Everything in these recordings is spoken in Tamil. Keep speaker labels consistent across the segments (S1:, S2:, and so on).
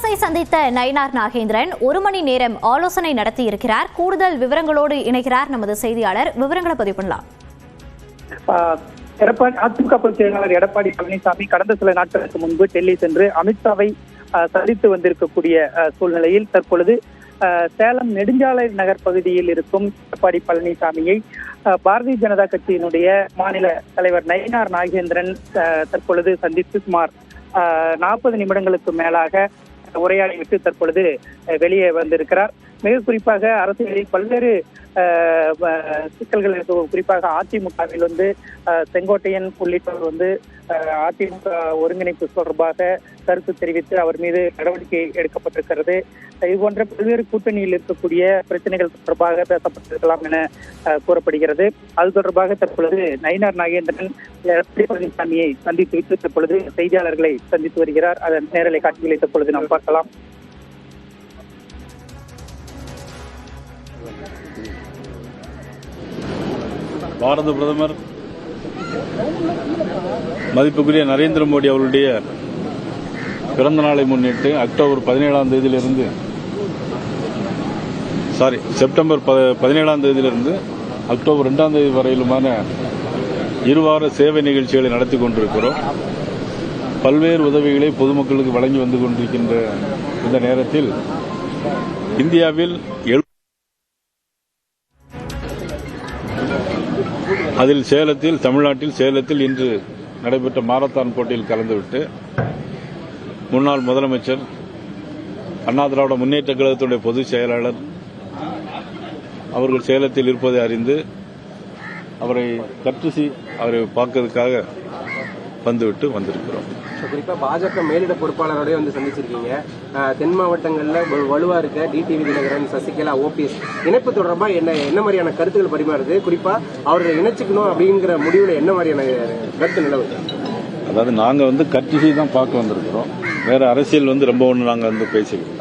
S1: காங்கிரஸை சந்தித்த நயினார் நாகேந்திரன் 1 மணி நேரம் ஆலோசனை நடத்தியிருக்கிறார். கூடுதல் விவரங்களோடு இணைகிறார் நமது செய்தியாளர். விவரங்களை பதிவு பண்ணலாம்.
S2: அதிமுக பொதுச் செயலாளர் எடப்பாடி பழனிசாமி கடந்த சில நாட்களுக்கு முன்பு டெல்லி சென்று அமித்ஷாவை சந்தித்து வந்திருக்கக்கூடிய சூழ்நிலையில் தற்பொழுது சேலம் நெடுஞ்சாலை நகர் பகுதியில் இருக்கும் எடப்பாடி பழனிசாமியை பாரதிய ஜனதா கட்சியினுடைய மாநில தலைவர் நயினார் நாகேந்திரன் தற்பொழுது சந்தித்து சுமார் 40 நிமிடங்களுக்கு மேலாக உரையாடிவிட்டு தற்பொழுது வெளியே வந்திருக்கிறார். மிக குறிப்பாக அரசியலில் பல்வேறு சிக்கல்கள் குறிப்பாக அதிமுகவில் செங்கோட்டையன் உள்ளிட்டவர் அதிமுக ஒருங்கிணைப்பு தொடர்பாக கருத்து தெரிவித்து அவர் மீது நடவடிக்கை எடுக்கப்பட்டிருக்கிறது. இதுபோன்ற பல்வேறு கூட்டணியில் இருக்கக்கூடிய பிரச்சனைகள் தொடர்பாக பேசப்பட்டிருக்கலாம் என கூறப்படுகிறது. அது தொடர்பாக தற்பொழுது நயினார் நாகேந்திரன் எடப்பாடி பழனிசாமியை சந்தித்துவிட்டு தற்பொழுது செய்தியாளர்களை சந்தித்து வருகிறார். அதன் நேரலை காட்சிகளை தற்பொழுது நாம் பார்க்கலாம்.
S3: பாரத பிரதமர் மதிப்புக்குரிய நரேந்திர மோடி அவருடைய பிறந்த நாளை முன்னிட்டு அக்டோபர் 17ஆம் தேதியிலிருந்து செப்டம்பர் 17ஆம் தேதியிலிருந்து அக்டோபர் 2ஆம் தேதி வரையிலுமான இருவார சேவை நிகழ்ச்சிகளை நடத்தி கொண்டிருக்கிறோம். பல்வேறு உதவிகளை பொதுமக்களுக்கு வழங்கி வந்து கொண்டிருக்கின்ற இந்த நேரத்தில் இந்தியாவில் அதில் தமிழ்நாட்டில் சேலத்தில் இன்று நடைபெற்ற மாரத்தான் போட்டியில் கலந்துவிட்டு முன்னாள் முதலமைச்சர் அண்ணா திராவிட முன்னேற்ற கழகத்துடைய பொதுச் செயலாளர் அவர்கள் சேலத்தில் இருப்பதை அறிந்து அவரை பார்க்கறதுக்காக வந்துவிட்டு வந்திருக்கிறோம்.
S4: குறிப்பா பாஜக மேலிட பொறுப்பாளரோட சந்திச்சிருக்கீங்க. தென் மாவட்டங்களில் வலுவா இருக்க டிடிவி தினகரன், சசிகலா, ஓபிஎஸ் இணைப்பு தொடர்பா என்ன மாதிரியான கருத்துக்கள் பரிமாறுது? குறிப்பா அவர்களை இணைச்சுக்கணும் அப்படிங்கிற முடிவுல என்ன மாதிரியான கருத்து நிலவுது?
S3: அதாவது நாங்க கட்சி தான் பார்க்க வந்திருக்கிறோம். வேற அரசியல் ரொம்ப ஒண்ணு நாங்க பேசிக்கிறோம்.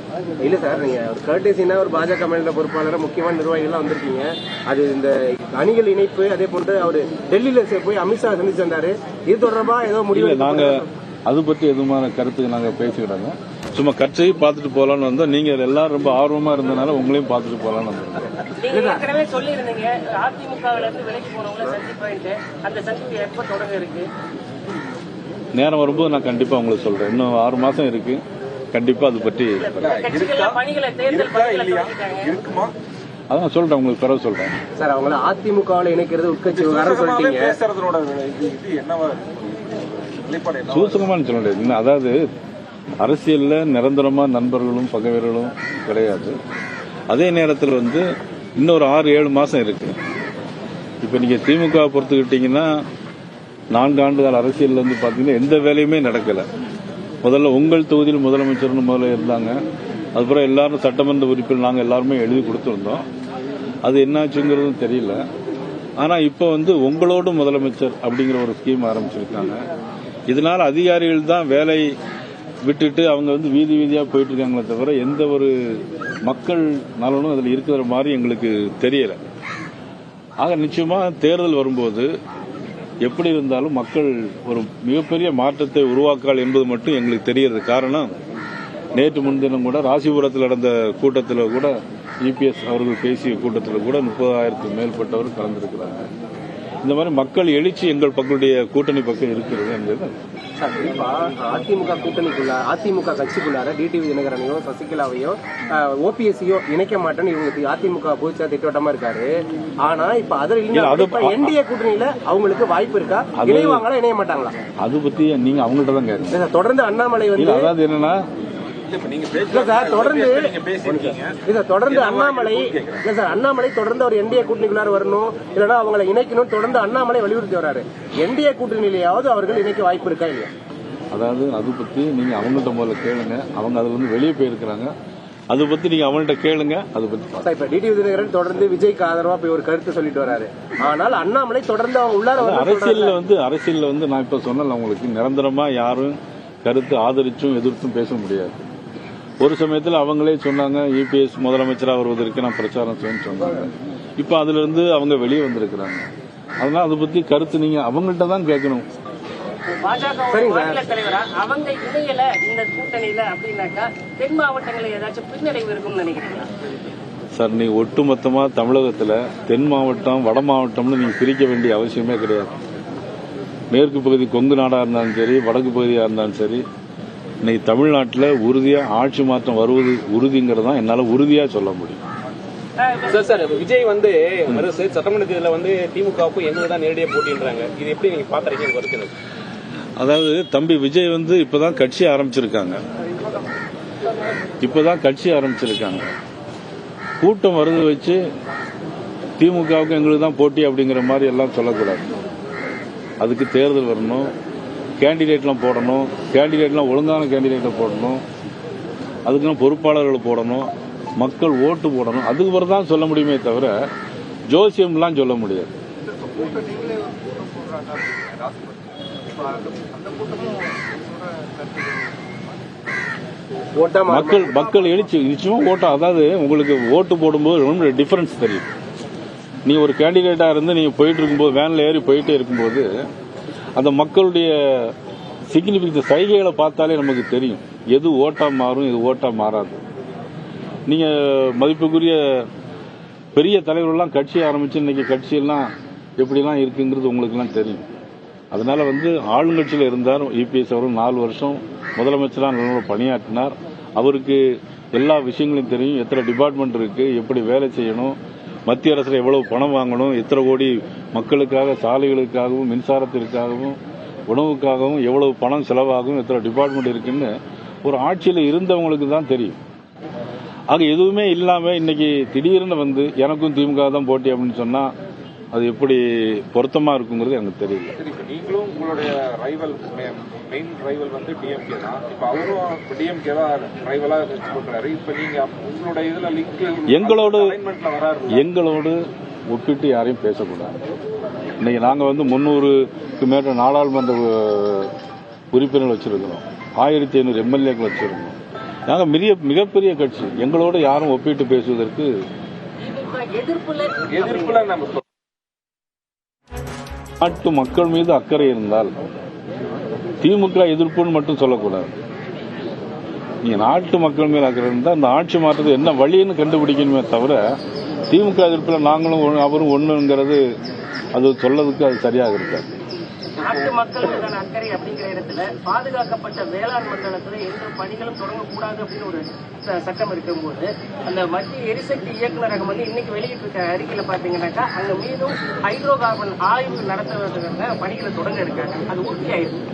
S4: இல்ல சார், நீங்க கர்டேசினா ஒரு பாஜக மேலிட பொறுப்பாளர் முக்கியமான நிர்வாகிகள் வந்திருக்கீங்க. அது இந்த அணிகள் இணைப்பு, அதே போன்று அவர் டெல்லியில போய் அமித்ஷா சந்திச்சு வந்தாரு. இது தொடர்பா ஏதோ முடிவு
S3: நாங்க அது பற்றி எதுமான கருத்துக்கு நாங்க பேசிக்கிட்டாங்க. சும்மா கட்சியை பார்த்துட்டு போலான்னு வந்தோம். நீங்க எல்லாரும் ரொம்ப ஆர்வமா இருந்தனால உங்களையும் பார்த்துட்டு போலான்னு வந்தோம். நேரம் வரும்போது நான் கண்டிப்பா உங்களுக்கு சொல்றேன். இன்னும் 6 மாசம் இருக்கு. கண்டிப்பா அது பற்றி அதான் சொல்றேன், உங்களுக்கு பிறகு சொல்றேன்.
S4: சார், அவங்கள அதிமுகவில் இணைக்கிறது உட்கட்சி
S3: சூசகமானு சொல்ல முடியாது. அதாவது அரசியல்ல நிரந்தரமா நண்பர்களும் பகைவர்களும் கிடையாது. அதே நேரத்தில் இன்னொரு 6-7 மாசம் இருக்கு. இப்ப நீங்க திமுக பொறுத்துக்கிட்டீங்கன்னா 4 ஆண்டுகால அரசியல் பாத்தீங்கன்னா எந்த வேலையுமே நடக்கல. முதல்ல உங்கள் தொகுதியில் முதலமைச்சர்னு முதல்ல இருந்தாங்க. அதுக்கப்புறம் எல்லாரும் சட்டமன்ற உறுப்பினர் நாங்கள் எல்லாருமே எழுதி கொடுத்துருந்தோம். அது என்னாச்சுங்கிறதும் தெரியல. ஆனா இப்ப உங்களோட முதலமைச்சர் அப்படிங்கிற ஒரு ஸ்கீம் ஆரம்பிச்சிருக்காங்க. இதனால அதிகாரிகள் தான் வேலை விட்டுட்டு அவங்க வீதி வீதியா போயிட்டு இருக்காங்களே தவிர எந்த ஒரு மக்கள் நலனும் அதுல இருக்கிற மாதிரி எங்களுக்கு தெரியல. ஆக நிச்சயமா தேர்தல் வரும்போது எப்படி இருந்தாலும் மக்கள் ஒரு மிகப்பெரிய மாற்றத்தை உருவாக்கால் என்பது மட்டும் எங்களுக்கு தெரியறது. காரணம், நேற்று முன்தினம் கூட ராசிபுரத்தில் நடந்த கூட்டத்தில் கூட இபிஎஸ் அவர்கள் பேசிய கூட்டத்தில் கூட 30,000க்கு மேற்பட்டவர் கலந்திருக்கிறாங்க. இந்த மாதிரி மக்கள் எழுச்சி எங்கள் பக்கத்துடைய கூட்டணி பக்கம் இருக்கிறது என்பது.
S4: அதிமுக கூட்டணிக்குள்ள அதிமுக கட்சிக்குள்ளார டிடிவி தினகரனையோ சசிகலாவையோ ஓபிஎஸ்ஸையோ இணைக்க மாட்டேன்னு இவங்களுக்கு அதிமுக பொதுச்சா திட்டவட்டமா இருக்காரு. ஆனா இப்ப அதில் என்டிஏ கூட்டணியில அவங்களுக்கு வாய்ப்பு இருக்கா? இணைவாங்களா இணைய மாட்டாங்களா?
S3: அது பத்தி நீங்க அவங்கள்ட்ட தான் கேட்க.
S4: தொடர்ந்து அண்ணாமலை
S3: அதாவது என்னன்னா
S4: தொடர்ந்து அண்ணாமலை தொடர்ந்து ஒரு என்டிஏ கூட்டணிக்குள்ளார வரணும், இல்லைன்னா அவங்களை இணைக்கணும் தொடர்ந்து அண்ணாமலை வலியுறுத்தி வராரு. என்டிஏ கூட்டணியிலேயாவது அவர்கள் இணைக்க வாய்ப்பு இருக்கா இல்லையா?
S3: அதாவது அது பத்தி நீங்க அவங்கள்ட்ட முதல்ல கேளுங்க. அவங்க அதுல வெளியே போயிருக்கிறாங்க. அதை பத்தி நீங்க அவங்கள்ட்ட கேளுங்க. அது பத்தி
S4: இப்ப டிடிவி தினகரன் தொடர்ந்து விஜய்க்கு ஆதரவா போய் ஒரு கருத்து சொல்லிட்டு வராரு. ஆனால் அண்ணாமலை தொடர்ந்து அவங்க உள்ளார
S3: அரசியல்ல நான் இப்ப சொன்னல உங்களுக்கு நிரந்தரமா யாரும் கருத்து ஆதரிச்சும் எதிர்த்தும் பேச முடியாது. ஒரு சமயத்தில் அவங்களே சொன்னாங்க இபிஎஸ் முதலமைச்சராக வருவதற்கு நான் பிரச்சாரம் செய்யணும்னு சொன்னாங்க. இப்ப அதுல இருந்து அவங்க வெளியே வந்திருக்கிறாங்க. அதனால அதை பத்தி கருத்து நீங்க அவங்கள்ட்ட தான் கேட்கணும்.
S5: பாஜக மாநில தலைவரா அவங்க இணையல இந்த கூட்டணியில அப்படின்னாக்கா தென் மாவட்டங்களில் ஏதாச்சும் பின்னடைவு இருக்கும்னு நினைக்கிறீங்களா?
S3: சார், நீ ஒட்டுமொத்தமா தமிழகத்துல தென் மாவட்டம் வட மாவட்டம்னு நீங்க பிரிக்க வேண்டிய அவசியமே கிடையாது. மேற்கு பகுதி கொங்கு நாடா இருந்தாலும் சரி, வடக்கு பகுதியா இருந்தாலும் சரி, இன்னைக்கு தமிழ்நாட்டில் உறுதியா ஆட்சி மாற்றம் வருவது உறுதிங்கிறதா என்னால உறுதியா சொல்ல முடியும்.
S4: சார் விஜய் சட்டமன்ற தேர்தலில் திமுகவுக்கும் எங்களுக்கு தான் நேரடியாக போட்டின்றாங்க. இது எப்படி நீங்க பாக்குறீங்க கருத்து?
S3: அதாவது தம்பி விஜய் இப்பதான் கட்சி ஆரம்பிச்சிருக்காங்க. கூட்டம் வருது வச்சு திமுகவுக்கு எங்களுக்கு தான் போட்டி அப்படிங்கிற மாதிரி எல்லாம் சொல்லக்கூடாது. அதுக்கு தேர்தல் வரணும், கேண்டிடேட்லாம் போடணும், கேண்டிடேட்லாம் ஒழுங்கான கேண்டிடேட்டை போடணும், அதுக்கெல்லாம் பொறுப்பாளர்களை போடணும், மக்கள் ஓட்டு போடணும். அதுக்கு பிறகு தான் சொல்ல முடியுமே தவிர ஜோசியம்லாம் சொல்ல முடியாது. மக்கள் எழுச்சி நிச்சயமா ஓட்டம். அதாவது உங்களுக்கு ஓட்டு போடும்போது ரொம்ப டிஃபரன்ஸ் தெரியும். நீ ஒரு கேண்டிடேட்டா இருந்து நீங்க போயிட்டு இருக்கும்போது, வேன்ல ஏறி போயிட்டே இருக்கும்போது அந்த மக்களுடைய சிக்னிபிகன்ஸ் சைகைகளை பார்த்தாலே நமக்கு தெரியும் எது ஓட்டா மாறும், எது ஓட்டா மாறாது. நீங்க மதிப்புக்குரிய பெரிய தலைவர்கள்லாம் கட்சி ஆரம்பிச்சு இன்னைக்கு கட்சியெல்லாம் எப்படிலாம் இருக்குங்கிறது உங்களுக்கு எல்லாம் தெரியும். அதனால ஆளுங்கட்சியில் இருந்தார் இபிஎஸ் அவர்கள் 4 வருஷம் முதலமைச்சராக நல்ல பணியாற்றினார். அவருக்கு எல்லா விஷயங்களும் தெரியும். எத்தனை டிபார்ட்மெண்ட் இருக்கு, எப்படி வேலை செய்யணும், மத்திய அரசுல எவ்வளவு பணம் வாங்கணும், எத்தனை கோடி மக்களுக்காக சாலைகளுக்காகவும் மின்சாரத்திற்காகவும் உணவுக்காகவும் எவ்வளவு பணம் செலவாகும், எத்தனை டிபார்ட்மெண்ட் இருக்குன்னு ஒரு ஆட்சியில் இருந்தவங்களுக்கு தான் தெரியும். ஆக எதுவுமே இல்லாம இன்னைக்கு திடீர்னு எனக்கும் திமுக தான் போட்டி அப்படின்னு சொன்னா அது எப்படி பொருத்தமா இருக்குங்கிறது எனக்கு தெரியல.
S6: நீங்களும் உங்களுடைய ரைவல் மெயின் ரைவல் டிஎம்கே தான். இப்ப அவரும் டிஎம்கே தான் ரைவலா வச்சுக்கிறாரு. இப்ப நீங்க உங்களுடைய இதுல லிங்க் எங்களோடு
S3: ஒப்பிட்டு யாரையும் பேசக்கூடாது. இன்னைக்கு நாங்க 300க்கு மேற்பட்ட நாடாளுமன்ற உறுப்பினர்கள் வச்சிருக்கிறோம், 1500 எம்எல்ஏக்கள் வச்சிருக்கோம். நாங்க மிகப்பெரிய கட்சி. எங்களோட யாரும் ஒப்பிட்டு பேசுவதற்கு
S6: எதிர்ப்புல
S3: நாட்டு மக்கள் மீது அக்கறை இருந்தால் திமுக எதிர்ப்புன்னு மட்டும் சொல்லக்கூடாது. நீங்க நாட்டு மக்கள் மீது அக்கறை இருந்தால் அந்த ஆட்சி மாற்றத்தை என்ன வழின்னு கண்டுபிடிக்கணுமே தவிர திமுக எதிர்ப்புல நாங்களும் அவரும் ஒண்ணுங்கிறது அது சொல்லதுக்கு அது சரியாக இருக்காது.
S5: நாட்டு மக்கள் மீதான அக்கறை அப்படிங்கிற இடத்துல பாதுகாக்கப்பட்ட வேளாண் மண்டலத்துல எந்த பணிகளும் தொடங்கக்கூடாது அப்படின்னு ஒரு சட்டம் இருக்கும்போது அந்த மத்திய எரிசக்தி இயக்குநரகம் இன்னைக்கு வெளியிட்டிருக்க அறிக்கையில பாத்தீங்கன்னாக்கா அங்க மீதும் ஹைட்ரோ கார்பன் ஆய்வு நடத்துவதற்கான பணிகளை தொடங்க இருக்காங்க. அது உறுதியாயிருக்கு.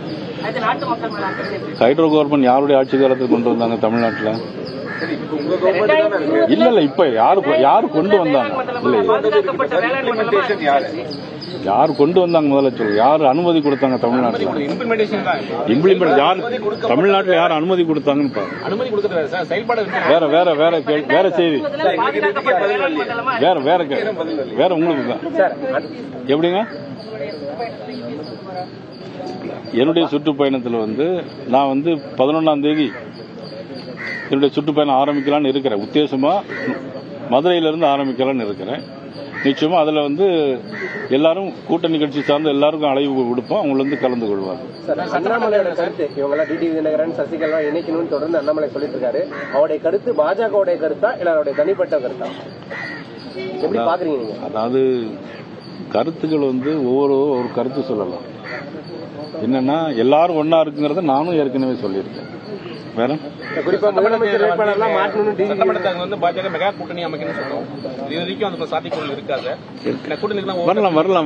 S5: அது நாட்டு மக்கள் மேல அக்கறை.
S3: ஹைட்ரோ கார்பன் யாருடைய ஆட்சி காலத்தில் கொண்டு வந்தாங்க தமிழ்நாட்டில்? இல்ல இப்ப யாரு கொண்டு வந்தாங்க? யாரு கொண்டு வந்தாங்க முதல்ல சொல்லு. யாரு அனுமதி கொடுத்தாங்க தமிழ்நாட்டில்? இம்ப்ளிமெண்ட் யாரு தமிழ்நாட்டில் யாரு அனுமதி கொடுத்தாங்கன்னு வேற வேற வேற வேற செய்தி வேற வேற வேற உங்களுக்கு தான் எப்படிங்க? என்னுடைய சுற்றுப்பயணத்தில் நான் 11ஆம் தேதி என்னுடைய சுற்றுப்பயணம் ஆரம்பிக்கலான்னு இருக்கிறேன். உத்தேசமா மதுரையிலிருந்து ஆரம்பிக்கலான்னு இருக்கிறேன். நிச்சயமா அதுல எல்லாரும் கூட்டணி கட்சி சார்ந்த எல்லாருக்கும் அழைப்பு விடுப்போம். அவங்க கலந்து கொள்வாங்க.
S4: அண்ணாமலையோட கருத்து இவங்க டிடிவி தினகரன் சசிகலா இணைக்கணும்னு தொடர்ந்து அண்ணாமலை சொல்லிட்டு இருக்காரு. அவருடைய கருத்து பாஜகவுடைய கருத்தா இல்ல அவருடைய தனிப்பட்ட கருத்தா? எப்படி பாக்குறீங்க நீங்க?
S3: அதாவது கருத்துக்கள் ஒவ்வொரு கருத்து சொல்லலாம். என்னன்னா எல்லாரும் ஒன்னா இருக்குங்கிறத நானும் ஏற்கனவே சொல்லியிருக்கேன். வேற
S4: குறிப்பா முதலமைச்சர் வேட்பாளர்லாம் மாற்றணும்னு
S6: பாஜக மெகா கூட்டணி அமைக்கணும்னு சொல்றோம். இது வரைக்கும் அந்த சாத்தியக்கூறு இருக்காது.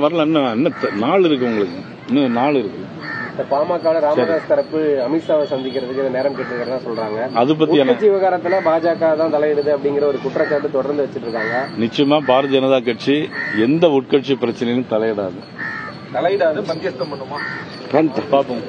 S3: வரலாம் இன்னும் நாள் இருக்கு. உங்களுக்கு இன்னும் நாள் இருக்கு.
S4: பாமக ராமதாஸ் தரப்பு அமித்ஷாவை சந்திக்கிறதுக்கு நேரம் கேட்டுக்கிறதா சொல்றாங்க.
S3: அது பத்தி
S4: விவகாரத்துல பாஜக தான் தலையிடுது அப்படிங்கிற ஒரு குற்றச்சாட்டு தொடர்ந்து வச்சிட்டு இருக்காங்க.
S3: நிச்சயமா பாரதிய ஜனதா கட்சி எந்த உட்கட்சி பிரச்சனையும் தலையிடாது.
S6: மத்தியஸ்தம் பண்ணுமா
S3: பாப்போம்.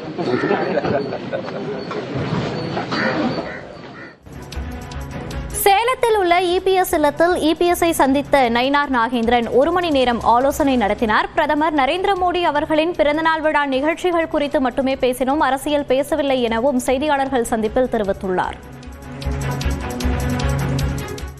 S1: சேலத்தில் உள்ள இபிஎஸ் இல்லத்தில் இபிஎஸ்ஐ சந்தித்த நயினார் நாகேந்திரன் 1 மணி நேரம் ஆலோசனை நடத்தினார். பிரதமர் நரேந்திர மோடி அவர்களின் பிறந்தநாள் விழா நிகழ்ச்சிகள் குறித்து மட்டுமே பேசினோம், அரசியல் பேசவில்லை எனவும் செய்தியாளர்கள் சந்திப்பில் தெரிவித்துள்ளார்.